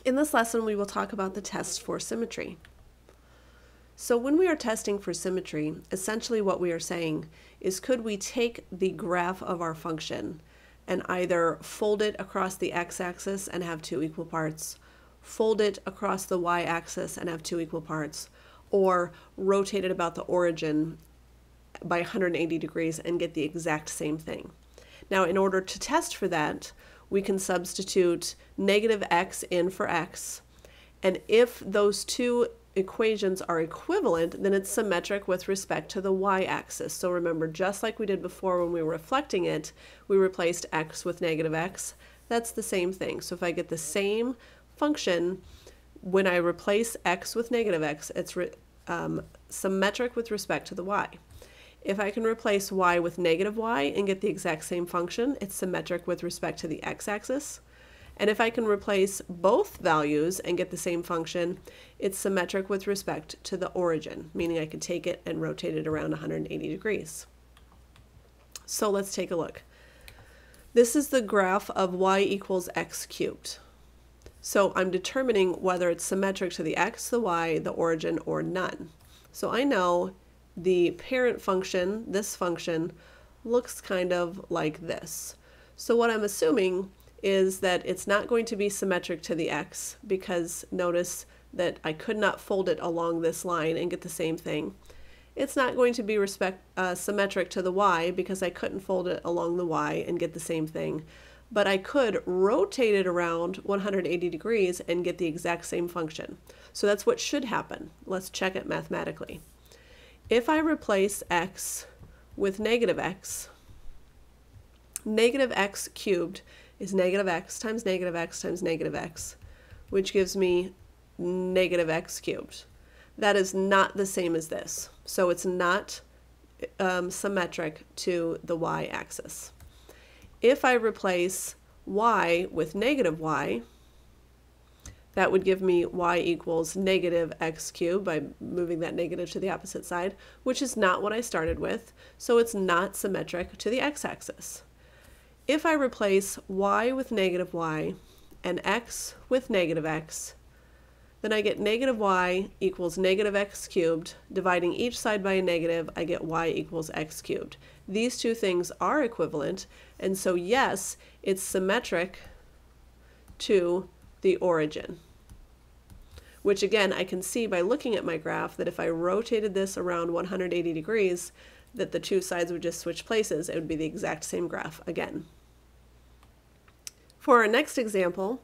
In this lesson, we will talk about the test for symmetry. So when we are testing for symmetry, essentially what we are saying is, could we take the graph of our function and either fold it across the x-axis and have two equal parts, fold it across the y-axis and have two equal parts, or rotate it about the origin by 180 degrees and get the exact same thing. Now, in order to test for that, we can substitute negative x in for x, and if those two equations are equivalent, then it's symmetric with respect to the y-axis. So remember, just like we did before when we were reflecting it, we replaced x with negative x. That's the same thing. So if I get the same function when I replace x with negative x, it's symmetric with respect to the y. If I can replace y with negative y and get the exact same function, it's symmetric with respect to the x-axis. And if I can replace both values and get the same function, it's symmetric with respect to the origin, meaning I can take it and rotate it around 180 degrees. So let's take a look. This is the graph of y equals x cubed. So I'm determining whether it's symmetric to the x, the y, the origin, or none. So I know the parent function, this function, looks kind of like this. So what I'm assuming is that it's not going to be symmetric to the x, because notice that I could not fold it along this line and get the same thing. It's not going to be symmetric to the y, because I couldn't fold it along the y and get the same thing. But I could rotate it around 180 degrees and get the exact same function. So that's what should happen. Let's check it mathematically. If I replace x with negative x cubed is negative x times negative x times negative x, which gives me negative x cubed. That is not the same as this. So it's not symmetric to the y-axis. If I replace y with negative y, that would give me y equals negative x cubed by moving that negative to the opposite side, which is not what I started with, so it's not symmetric to the x-axis. If I replace y with negative y and x with negative x, then I get negative y equals negative x cubed. Dividing each side by a negative, I get y equals x cubed. These two things are equivalent, and so yes, it's symmetric to the origin. Which again, I can see by looking at my graph that if I rotated this around 180 degrees, that the two sides would just switch places. It would be the exact same graph again. For our next example,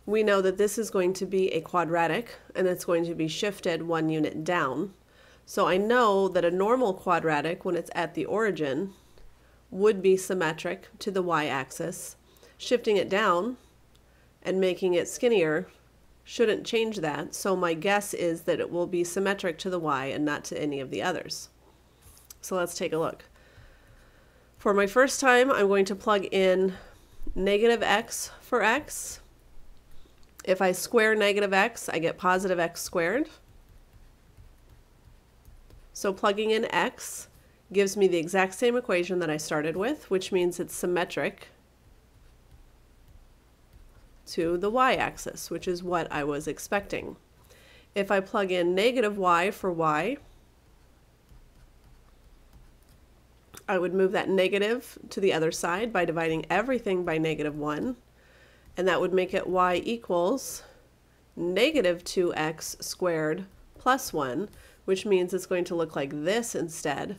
we know that this is going to be a quadratic, and it's going to be shifted one unit down. So I know that a normal quadratic, when it's at the origin, would be symmetric to the y-axis. Shifting it down and making it skinnier shouldn't change that, so my guess is that it will be symmetric to the y and not to any of the others. So let's take a look. For my first time, I'm going to plug in negative x for x. If I square negative x, I get positive x squared. So plugging in x gives me the exact same equation that I started with, which means it's symmetric to the y-axis, which is what I was expecting. If I plug in negative y for y, I would move that negative to the other side by dividing everything by negative 1, and that would make it y equals negative 2x squared plus 1, which means it's going to look like this instead,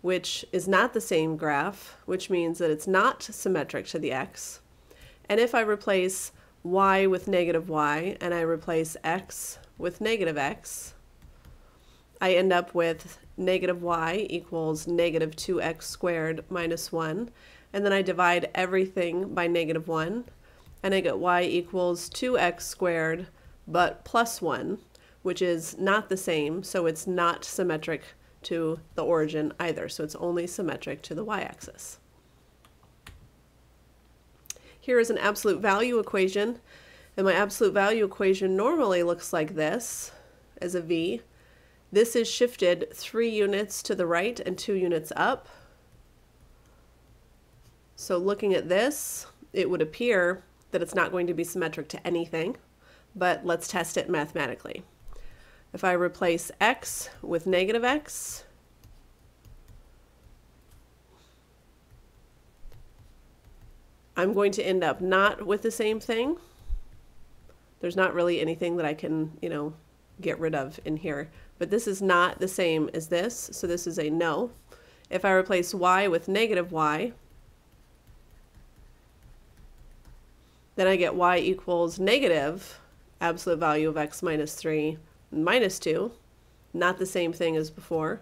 which is not the same graph, which means that it's not symmetric to the x. And if I replace y with negative y and I replace x with negative x, I end up with negative y equals negative 2x squared minus 1, and then I divide everything by negative 1, and I get y equals 2x squared but plus 1, which is not the same, so it's not symmetric to the origin either, so it's only symmetric to the y-axis. Here is an absolute value equation, and my absolute value equation normally looks like this, as a v. This is shifted 3 units to the right and 2 units up. So looking at this, it would appear that it's not going to be symmetric to anything. but let's test it mathematically. If I replace x with negative x, I'm going to end up not with the same thing. There's not really anything that I can, get rid of in here. But this is not the same as this, so this is a no. If I replace y with negative y, then I get y equals negative absolute value of x minus 3 minus 2, not the same thing as before.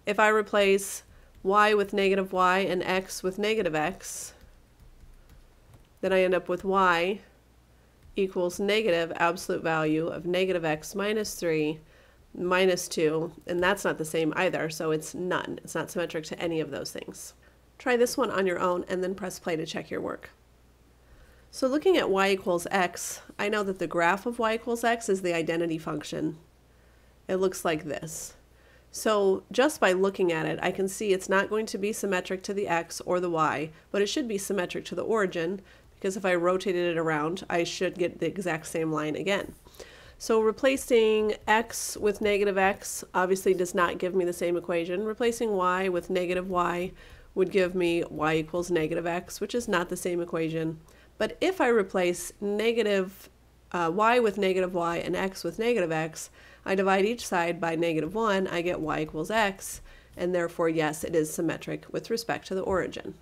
If I replace y with negative y and x with negative x, then I end up with y equals negative absolute value of negative x minus 3 minus 2, and that's not the same either, so it's none. It's not symmetric to any of those things. Try this one on your own and then press play to check your work. So looking at y equals x, I know that the graph of y equals x is the identity function. It looks like this. So just by looking at it, I can see it's not going to be symmetric to the x or the y, but it should be symmetric to the origin, because if I rotated it around, I should get the exact same line again. So replacing x with negative x obviously does not give me the same equation. Replacing y with negative y would give me y equals negative x, which is not the same equation. But if I replace negative y with negative y and x with negative x, I divide each side by -1, I get y equals x, and therefore, yes, it is symmetric with respect to the origin.